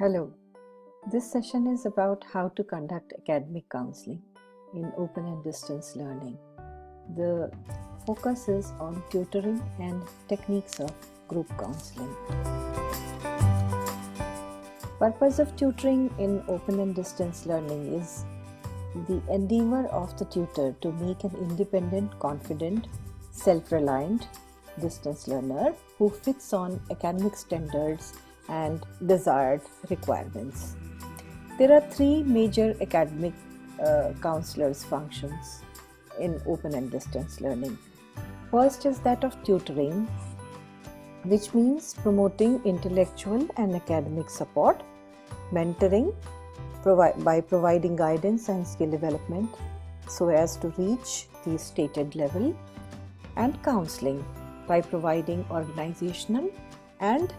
Hello, this session is about how to conduct academic counseling in open and distance learning. The focus is on tutoring and techniques of group counseling. Purpose of tutoring in open and distance learning is the endeavor of the tutor to make an independent, confident, self-reliant distance learner who fits on academic standards and desired requirements. There are three major academic counselors' functions in open and distance learning. First is that of tutoring, which means promoting intellectual and academic support, mentoring by providing guidance and skill development so as to reach the stated level, and counseling by providing organizational and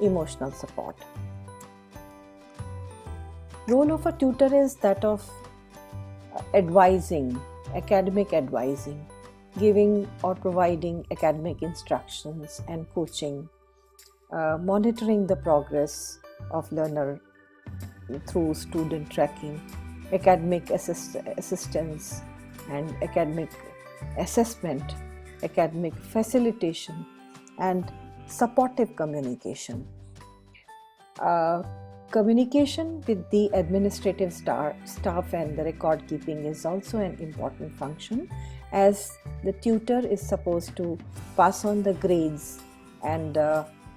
emotional support. Role of a tutor is that of advising, academic advising, giving or providing academic instructions and coaching, monitoring the progress of learner through student tracking, academic assistance and academic assessment, academic facilitation, and supportive communication. Communication with the administrative staff and the record keeping is also an important function, as the tutor is supposed to pass on the grades and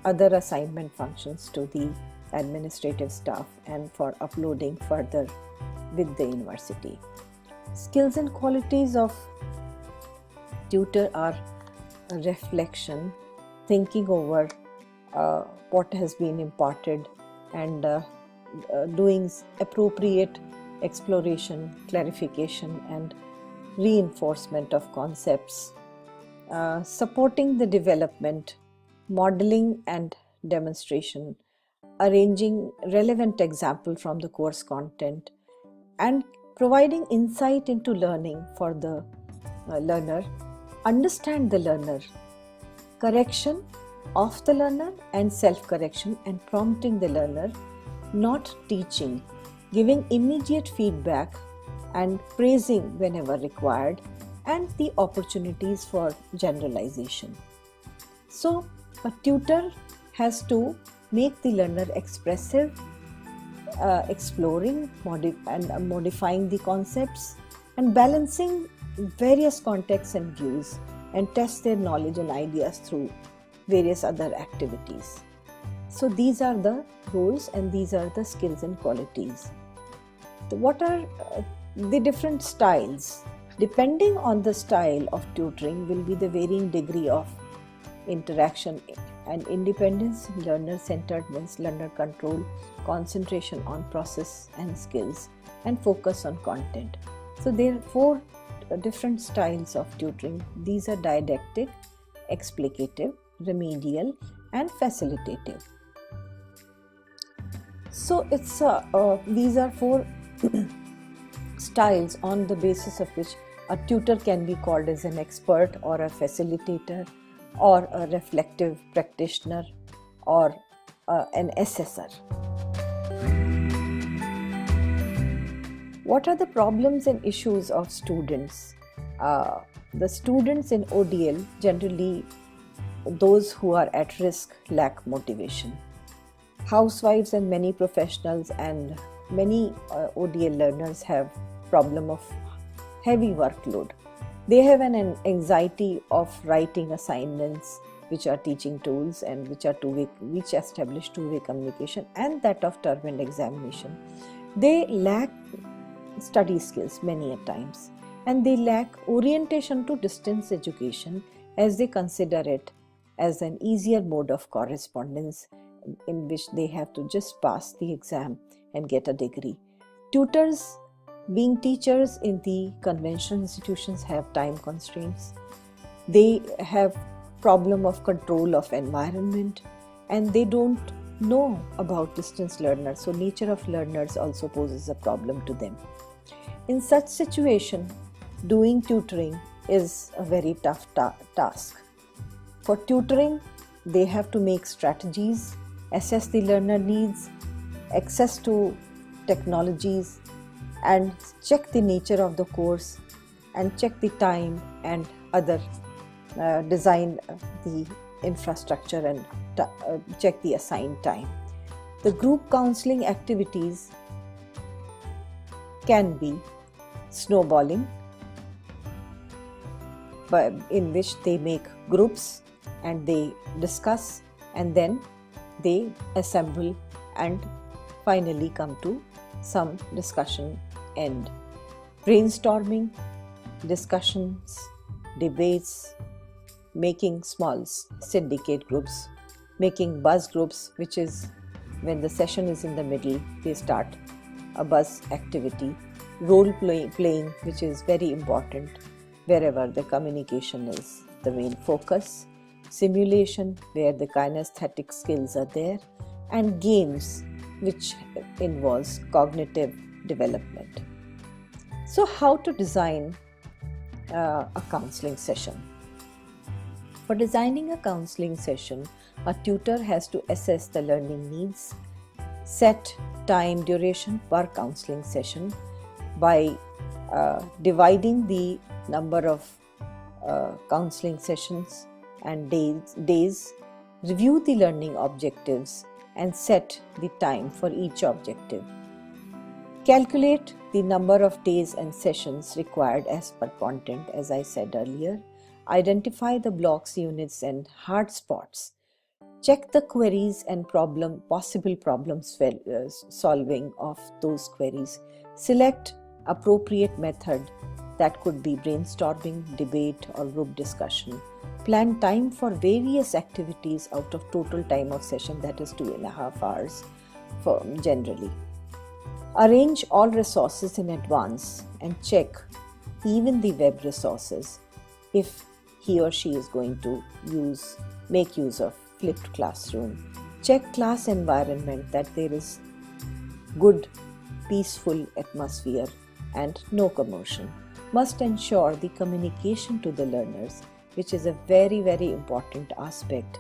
other assignment functions to the administrative staff and for uploading further with the university. Skills and qualities of tutor are reflection, thinking over what has been imparted, and doing appropriate exploration, clarification, and reinforcement of concepts, supporting the development, modeling and demonstration, arranging relevant example from the course content, and providing insight into learning for the learner, understand the learner, correction of the learner and self-correction, and prompting the learner, not teaching, giving immediate feedback and praising whenever required, and the opportunities for generalization. So, a tutor has to make the learner expressive, exploring and modifying the concepts, and balancing various contexts and views, and test their knowledge and ideas through various other activities. So these are the roles and these are the skills and qualities. What are the different styles? Depending on the style of tutoring will be the varying degree of interaction and independence, learner-centeredness, learner control, concentration on process and skills, and focus on content. So there are four different styles of tutoring. These are didactic, explicative, remedial, and facilitative. So these are four styles on the basis of which a tutor can be called as an expert or a facilitator or a reflective practitioner or an assessor. What are the problems and issues of students? The students in ODL, generally those who are at risk, lack motivation. Housewives and many professionals and many ODL learners have problem of heavy workload. They have an anxiety of writing assignments, which are teaching tools and which establish two-way communication, and that of term and examination. They lack study skills many a times, and they lack orientation to distance education, as they consider it as an easier mode of correspondence in which they have to just pass the exam and get a degree. Tutors, being teachers in the conventional institutions, have time constraints. They have problem of control of environment, and they don't know about distance learners, so nature of learners also poses a problem to them. In such situation, doing tutoring is a very tough task. For tutoring, they have to make strategies, assess the learner needs, access to technologies, and check the nature of the course, and check the time and other design the infrastructure and check the assigned time. The group counseling activities can be snowballing, in which they make groups and they discuss and then they assemble and finally come to some discussion end. Brainstorming, discussions, debates, making small syndicate groups, making buzz groups, which is when the session is in the middle, they start a buzz activity. Role playing, which is very important wherever the communication is the main focus. Simulation, where the kinesthetic skills are there, and games, which involves cognitive development. So, how to design a counseling session? For designing a counseling session, a tutor has to assess the learning needs, set time duration per counseling session by dividing the number of counseling sessions and days, review the learning objectives and set the time for each objective. Calculate the number of days and sessions required as per content, as I said earlier. Identify the blocks, units and hard spots. Check the queries and possible problem solving of those queries. Select appropriate method, that could be brainstorming, debate or group discussion. Plan time for various activities out of total time of session, that is 2.5 hours generally. Arrange all resources in advance and check even the web resources if he or she is going to make use of flipped classroom. Check class environment, that there is good, peaceful atmosphere and no commotion. Must ensure the communication to the learners, which is a very, very important aspect.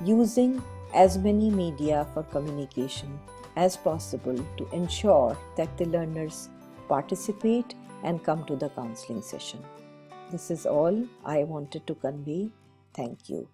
Using as many media for communication as possible to ensure that the learners participate and come to the counseling session. This is all I wanted to convey. Thank you.